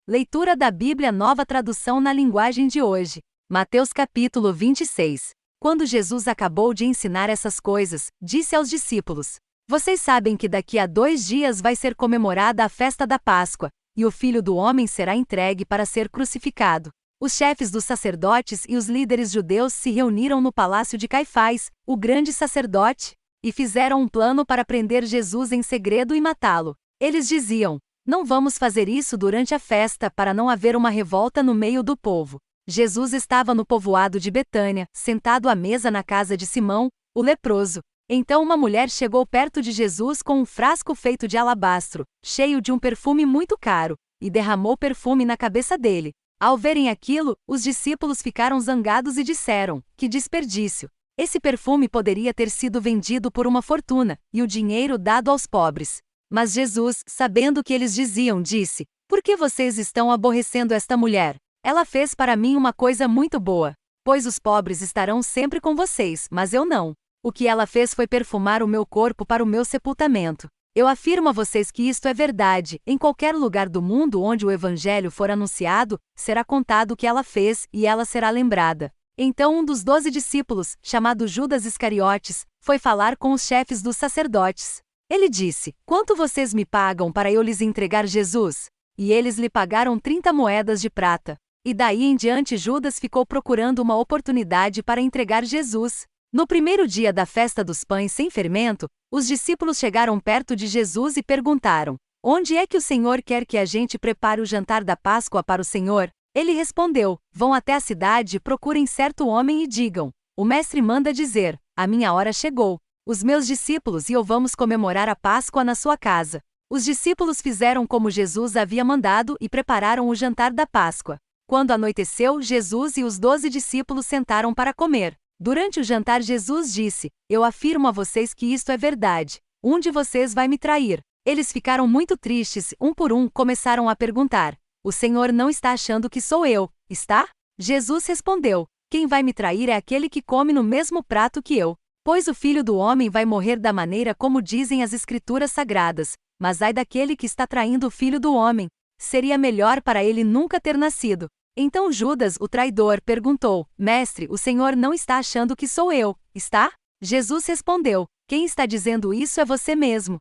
Leitura da Bíblia Nova Tradução na linguagem de hoje. Mateus capítulo 26. Quando Jesus acabou de ensinar essas coisas, disse aos discípulos: Vocês sabem que daqui a 2 dias vai ser comemorada a festa da Páscoa, e o Filho do Homem será entregue para ser crucificado. Os chefes dos sacerdotes e os líderes judeus se reuniram no palácio de Caifás, o grande sacerdote, e fizeram um plano para prender Jesus em segredo e matá-lo. Eles diziam: Não vamos fazer isso durante a festa para não haver uma revolta no meio do povo. Jesus estava no povoado de Betânia, sentado à mesa na casa de Simão, o leproso. Então uma mulher chegou perto de Jesus com um frasco feito de alabastro, cheio de um perfume muito caro, e derramou perfume na cabeça dele. Ao verem aquilo, os discípulos ficaram zangados e disseram: Que desperdício! Esse perfume poderia ter sido vendido por uma fortuna, e o dinheiro dado aos pobres. Mas Jesus, sabendo o que eles diziam, disse: Por que vocês estão aborrecendo esta mulher? Ela fez para mim uma coisa muito boa. Pois os pobres estarão sempre com vocês, mas eu não. O que ela fez foi perfumar o meu corpo para o meu sepultamento. Eu afirmo a vocês que isto é verdade. Em qualquer lugar do mundo onde o evangelho for anunciado, será contado o que ela fez e ela será lembrada. Então um dos 12 discípulos, chamado Judas Iscariotes, foi falar com os chefes dos sacerdotes. Ele disse: Quanto vocês me pagam para eu lhes entregar Jesus? E eles lhe pagaram 30 moedas de prata. E daí em diante Judas ficou procurando uma oportunidade para entregar Jesus. No primeiro dia da festa dos pães sem fermento, os discípulos chegaram perto de Jesus e perguntaram: Onde é que o Senhor quer que a gente prepare o jantar da Páscoa para o Senhor? Ele respondeu: Vão até a cidade e procurem certo homem e digam: O mestre manda dizer: A minha hora chegou. Os meus discípulos e eu vamos comemorar a Páscoa na sua casa. Os discípulos fizeram como Jesus havia mandado e prepararam o jantar da Páscoa. Quando anoiteceu, Jesus e os 12 discípulos sentaram para comer. Durante o jantar Jesus disse: Eu afirmo a vocês que isto é verdade. Um de vocês vai me trair. Eles ficaram muito tristes, um por um começaram a perguntar: O Senhor não está achando que sou eu, está? Jesus respondeu: Quem vai me trair é aquele que come no mesmo prato que eu. Pois o Filho do Homem vai morrer da maneira como dizem as Escrituras Sagradas, mas ai daquele que está traindo o Filho do Homem. Seria melhor para ele nunca ter nascido. Então Judas, o traidor, perguntou: Mestre, o Senhor não está achando que sou eu, está? Jesus respondeu: Quem está dizendo isso é você mesmo.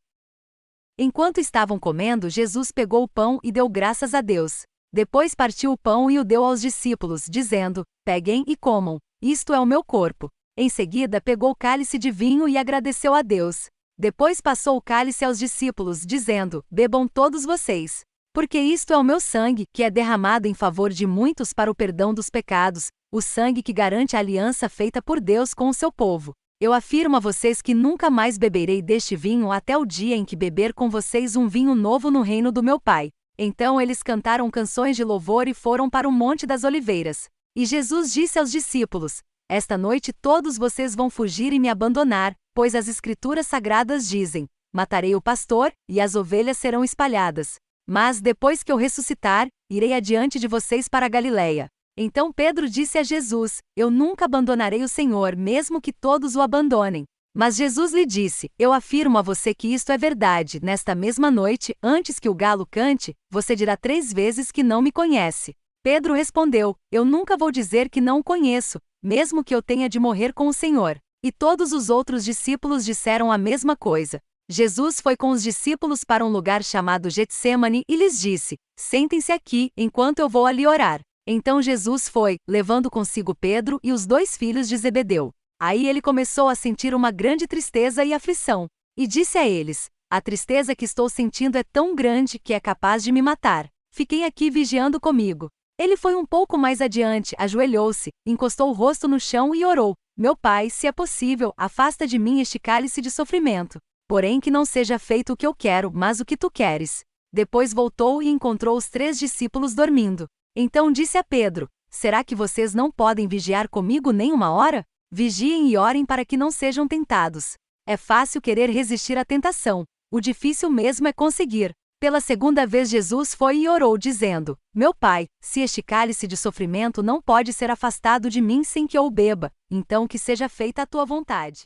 Enquanto estavam comendo, Jesus pegou o pão e deu graças a Deus. Depois partiu o pão e o deu aos discípulos, dizendo: Peguem e comam, isto é o meu corpo. Em seguida pegou o cálice de vinho e agradeceu a Deus. Depois passou o cálice aos discípulos, dizendo: Bebam todos vocês. Porque isto é o meu sangue, que é derramado em favor de muitos para o perdão dos pecados, o sangue que garante a aliança feita por Deus com o seu povo. Eu afirmo a vocês que nunca mais beberei deste vinho até o dia em que beber com vocês um vinho novo no reino do meu Pai. Então eles cantaram canções de louvor e foram para o Monte das Oliveiras. E Jesus disse aos discípulos: Esta noite todos vocês vão fugir e me abandonar, pois as Escrituras Sagradas dizem: Matarei o pastor, e as ovelhas serão espalhadas. Mas depois que eu ressuscitar, irei adiante de vocês para a Galileia. Então Pedro disse a Jesus: Eu nunca abandonarei o Senhor, mesmo que todos o abandonem. Mas Jesus lhe disse: Eu afirmo a você que isto é verdade. Nesta mesma noite, antes que o galo cante, você dirá 3 vezes que não me conhece. Pedro respondeu: Eu nunca vou dizer que não o conheço, mesmo que eu tenha de morrer com o Senhor. E todos os outros discípulos disseram a mesma coisa. Jesus foi com os discípulos para um lugar chamado Getsêmani e lhes disse: Sentem-se aqui, enquanto eu vou ali orar. Então Jesus foi, levando consigo Pedro e os 2 filhos de Zebedeu. Aí ele começou a sentir uma grande tristeza e aflição. E disse a eles: A tristeza que estou sentindo é tão grande que é capaz de me matar. Fiquem aqui vigiando comigo. Ele foi um pouco mais adiante, ajoelhou-se, encostou o rosto no chão e orou: Meu Pai, se é possível, afasta de mim este cálice de sofrimento. Porém que não seja feito o que eu quero, mas o que tu queres. Depois voltou e encontrou os 3 discípulos dormindo. Então disse a Pedro: Será que vocês não podem vigiar comigo nem uma hora? Vigiem e orem para que não sejam tentados. É fácil querer resistir à tentação, o difícil mesmo é conseguir. Pela 2ª vez Jesus foi e orou dizendo: Meu Pai, se este cálice de sofrimento não pode ser afastado de mim sem que eu o beba, então que seja feita a tua vontade.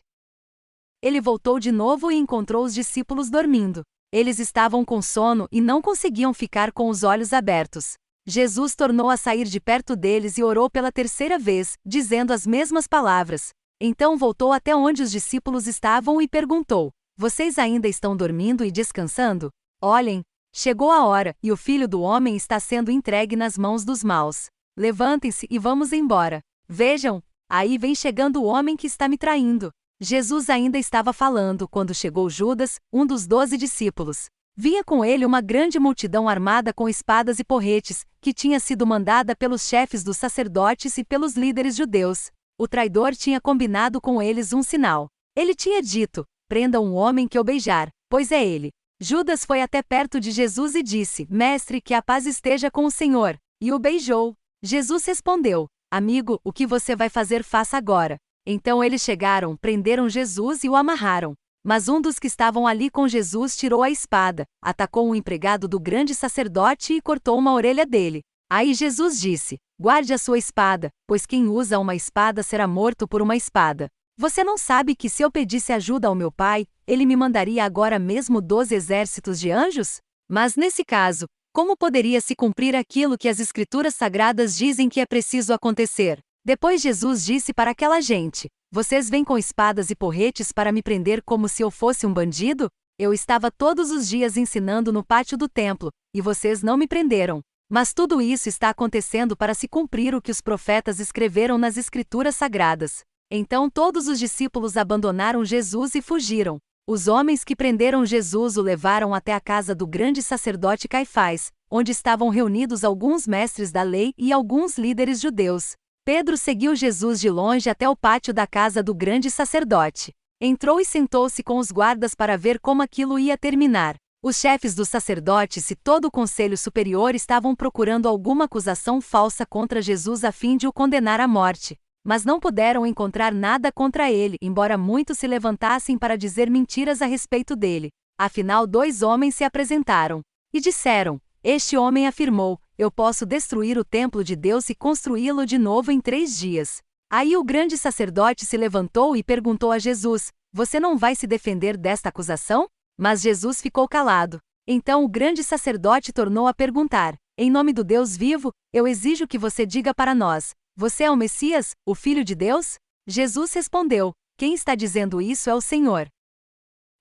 Ele voltou de novo e encontrou os discípulos dormindo. Eles estavam com sono e não conseguiam ficar com os olhos abertos. Jesus tornou a sair de perto deles e orou pela terceira vez, dizendo as mesmas palavras. Então voltou até onde os discípulos estavam e perguntou: Vocês ainda estão dormindo e descansando? Olhem, chegou a hora, e o Filho do Homem está sendo entregue nas mãos dos maus. Levantem-se e vamos embora. Vejam, aí vem chegando o homem que está me traindo. Jesus ainda estava falando quando chegou Judas, um dos 12 discípulos. Vinha com ele uma grande multidão armada com espadas e porretes, que tinha sido mandada pelos chefes dos sacerdotes e pelos líderes judeus. O traidor tinha combinado com eles um sinal. Ele tinha dito: prendam um homem que eu beijar, pois é ele. Judas foi até perto de Jesus e disse: Mestre, que a paz esteja com o Senhor. E o beijou. Jesus respondeu: Amigo, o que você vai fazer, faça agora. Então eles chegaram, prenderam Jesus e o amarraram. Mas um dos que estavam ali com Jesus tirou a espada, atacou um empregado do grande sacerdote e cortou uma orelha dele. Aí Jesus disse: Guarde a sua espada, pois quem usa uma espada será morto por uma espada. Você não sabe que se eu pedisse ajuda ao meu Pai, ele me mandaria agora mesmo 12 exércitos de anjos? Mas nesse caso, como poderia se cumprir aquilo que as Escrituras Sagradas dizem que é preciso acontecer? Depois Jesus disse para aquela gente: Vocês vêm com espadas e porretes para me prender como se eu fosse um bandido? Eu estava todos os dias ensinando no pátio do templo, e vocês não me prenderam. Mas tudo isso está acontecendo para se cumprir o que os profetas escreveram nas Escrituras Sagradas. Então todos os discípulos abandonaram Jesus e fugiram. Os homens que prenderam Jesus o levaram até a casa do grande sacerdote Caifás, onde estavam reunidos alguns mestres da lei e alguns líderes judeus. Pedro seguiu Jesus de longe até o pátio da casa do grande sacerdote. Entrou e sentou-se com os guardas para ver como aquilo ia terminar. Os chefes dos sacerdotes e todo o conselho superior estavam procurando alguma acusação falsa contra Jesus a fim de o condenar à morte. Mas não puderam encontrar nada contra ele, embora muitos se levantassem para dizer mentiras a respeito dele. Afinal, 2 homens se apresentaram e disseram: Este homem afirmou: Eu posso destruir o templo de Deus e construí-lo de novo em 3 dias. Aí o grande sacerdote se levantou e perguntou a Jesus: Você não vai se defender desta acusação? Mas Jesus ficou calado. Então o grande sacerdote tornou a perguntar: Em nome do Deus vivo, eu exijo que você diga para nós: Você é o Messias, o Filho de Deus? Jesus respondeu: Quem está dizendo isso é o Senhor.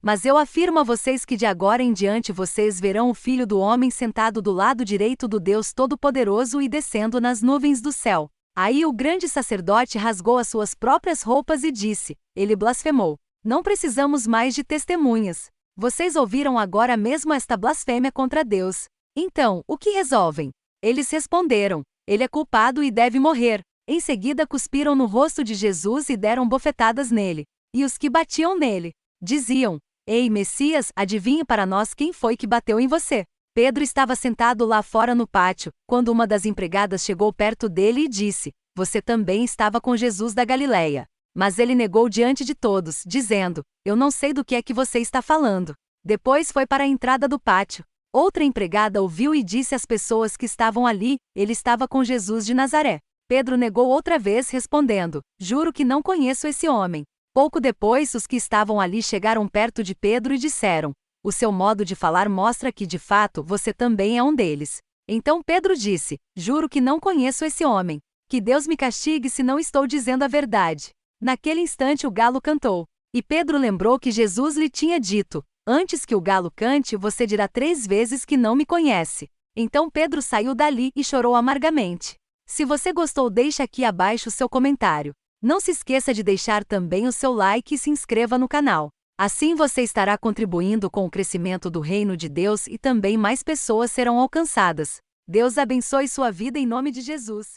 Mas eu afirmo a vocês que de agora em diante vocês verão o Filho do Homem sentado do lado direito do Deus Todo-Poderoso e descendo nas nuvens do céu. Aí o grande sacerdote rasgou as suas próprias roupas e disse: Ele blasfemou. Não precisamos mais de testemunhas. Vocês ouviram agora mesmo esta blasfêmia contra Deus. Então, o que resolvem? Eles responderam: Ele é culpado e deve morrer. Em seguida cuspiram no rosto de Jesus e deram bofetadas nele. E os que batiam nele diziam: Ei, Messias, adivinhe para nós quem foi que bateu em você. Pedro estava sentado lá fora no pátio, quando uma das empregadas chegou perto dele e disse: Você também estava com Jesus da Galileia. Mas ele negou diante de todos, dizendo: Eu não sei do que é que você está falando. Depois foi para a entrada do pátio. Outra empregada ouviu e disse às pessoas que estavam ali: Ele estava com Jesus de Nazaré. Pedro negou outra vez, respondendo: Juro que não conheço esse homem. Pouco depois, os que estavam ali chegaram perto de Pedro e disseram: O seu modo de falar mostra que, de fato, você também é um deles. Então Pedro disse: Juro que não conheço esse homem. Que Deus me castigue se não estou dizendo a verdade. Naquele instante o galo cantou. E Pedro lembrou que Jesus lhe tinha dito: Antes que o galo cante, você dirá 3 vezes que não me conhece. Então Pedro saiu dali e chorou amargamente. Se você gostou, deixe aqui abaixo o seu comentário. Não se esqueça de deixar também o seu like e se inscreva no canal. Assim você estará contribuindo com o crescimento do reino de Deus e também mais pessoas serão alcançadas. Deus abençoe sua vida em nome de Jesus.